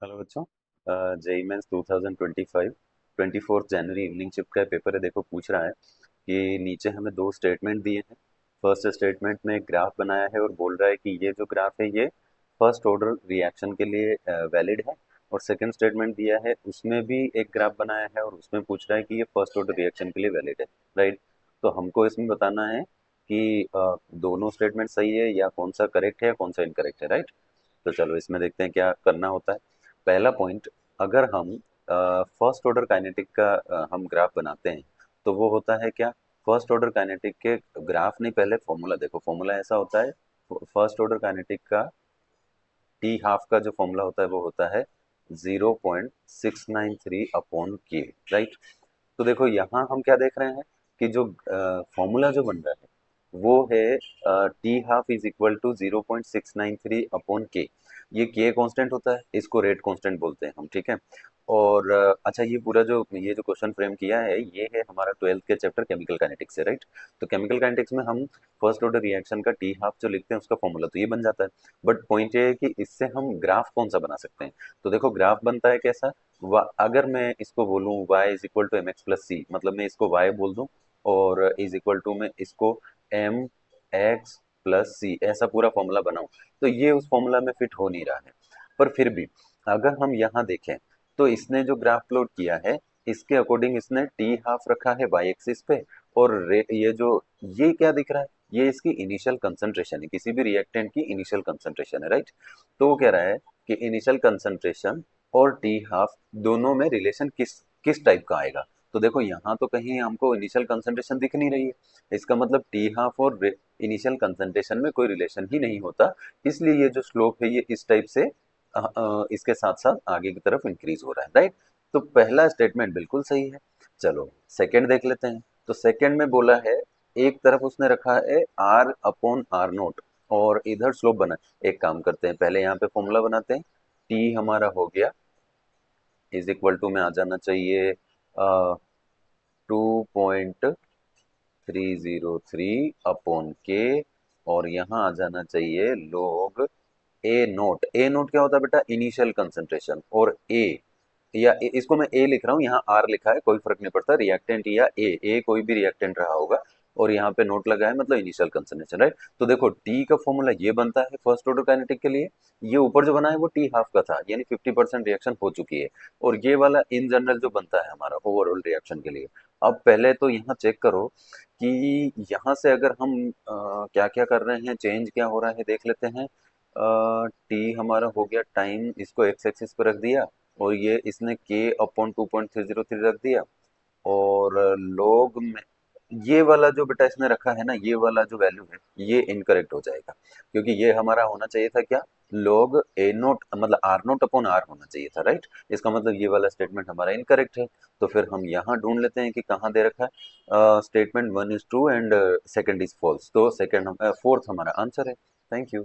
Hello बच्चों। JEE mains 2025 24 जनवरी evening shift का paper है। देखो पूछ रहा है कि नीचे हमें दो स्टेटमेंट दिए हैं। फर्स्ट स्टेटमेंट में एक ग्राफ बनाया है और बोल रहा है कि ये जो ग्राफ है ये फर्स्ट ऑर्डर रिएक्शन के लिए वैलिड है। और सेकंड स्टेटमेंट दिया है उसमें भी एक ग्राफ बनाया है और उसमें पूछ रहा है कि ये फर्स्ट ऑर्डर रिएक्शन के लिए वैलिड है। राइट। तो हमको इसमें बताना है कि दोनों स्टेटमेंट सही है या कौन सा करेक्ट है या कौन सा इनकरेक्ट है। राइट। तो चलो इसमें देखते हैं क्या करना होता है। पहला पॉइंट, अगर हम फर्स्ट ऑर्डर काइनेटिक का हम ग्राफ बनाते हैं तो वो होता है क्या। फर्स्ट ऑर्डर काइनेटिक के ग्राफ नहीं, पहले फॉर्मूला देखो। फॉर्मूला ऐसा होता है, फर्स्ट ऑर्डर काइनेटिक का टी हाफ का जो फॉर्मूला होता है वो होता है 0.693 अपॉन के। राइट। तो देखो यहाँ हम क्या देख रहे हैं कि जो फॉर्मूला जो बन रहा है वो है T half is equal to 0.693 upon K. ये के कांस्टेंट होता है, इसको रेट कांस्टेंट बोलते हैं हम। ठीक है। और अच्छा, ये पूरा जो ये जो क्वेश्चन फ्रेम किया है ये है हमारा 12th के चैप्टर केमिकल काइनेटिक्स से। राइट। तो केमिकल काइनेटिक्स में हम फर्स्ट ऑर्डर रिएक्शन का टी हाफ जो लिखते हैं उसका फॉर्मूला तो ये बन जाता है। बट पॉइंट ये है कि इससे हम ग्राफ कौन सा बना सकते हैं। तो देखो ग्राफ बनता है कैसा। अगर मैं इसको बोलूं y is equal to M X plus C, मतलब मैं इसको y बोल दूं और इज इक्वल टू मैं इसको एम एक्स प्लस सी, ऐसा पूरा फॉर्मूला बनाऊं तो ये उस फॉर्मूला में फिट हो नहीं रहा है। पर फिर भी अगर हम यहाँ देखें तो इसने जो ग्राफ प्लॉट किया है इसके अकॉर्डिंग इसने टी हाफ रखा है y एक्सिस पे। और ये जो ये क्या दिख रहा है, ये इसकी इनिशियल कंसंट्रेशन है, किसी भी रिएक्टेंट की इनिशियल कंसंट्रेशन है। राइट। तो वो कह रहा है कि इनिशियल कंसंट्रेशन और टी हाफ दोनों में रिलेशन किस किस टाइप का आएगा। तो देखो यहाँ तो कहीं हमको इनिशियल कंसंट्रेशन दिख नहीं रही है, इसका मतलब टी हाफ और इनिशियल कंसंट्रेशन में कोई रिलेशन ही नहीं होता। इसलिए ये जो स्लोप है ये इस टाइप से इसके साथ साथ आगे की तरफ इंक्रीज हो रहा है। राइट। तो पहला स्टेटमेंट बिल्कुल सही है। चलो सेकंड देख लेते हैं। तो सेकंड में बोला है, एक तरफ उसने रखा है आर अपॉन आर नोट और इधर स्लोप बना है। एक काम करते हैं, पहले यहाँ पे फॉर्मूला बनाते हैं। टी हमारा हो गया इज इक्वल टू में आ जाना चाहिए 2.303 अपॉन के। और यहाँ आ जाना चाहिए लोग ए नोट। ए नोट क्या होता है बेटा, इनिशियल कंसंट्रेशन। और ए या इसको मैं ए लिख रहा हूँ, यहाँ आर लिखा है, कोई फर्क नहीं पड़ता, रिएक्टेंट या ए कोई भी रिएक्टेंट रहा होगा। और यहाँ पे नोट लगा है मतलब इनिशियल कंसंट्रेशन। राइट। तो देखो टी का फॉर्मूला ये बनता है फर्स्ट ऑर्डर काइनेटिक के लिए। ये ऊपर जो बना है वो टी हाफ का था, यानी 50% रिएक्शन हो चुकी है। और ये वाला इन जनरल जो बनता है हमारा ओवरऑल रिएक्शन के लिए। अब पहले तो यहाँ चेक करो कि यहाँ से अगर हम क्या क्या कर रहे हैं, चेंज क्या हो रहा है देख लेते हैं। टी हमारा हो गया टाइम, इसको एक्स एक्सिस पे रख दिया और ये इसने के अपॉन 2.303 रख दिया। और लॉग में ये वाला जो बेटा इसने रखा है ना, ये वाला जो वैल्यू है ये इनकरेक्ट हो जाएगा, क्योंकि ये हमारा होना चाहिए था क्या, लॉग ए नोट मतलब आर नोट अपॉन आर होना चाहिए था। राइट। इसका मतलब ये वाला स्टेटमेंट हमारा इनकरेक्ट है। तो फिर हम यहाँ ढूंढ लेते हैं कि कहाँ दे रखा है। Statement one is true and second is false, तो सेकंड फोर्थ हमारा आंसर है। Thank you.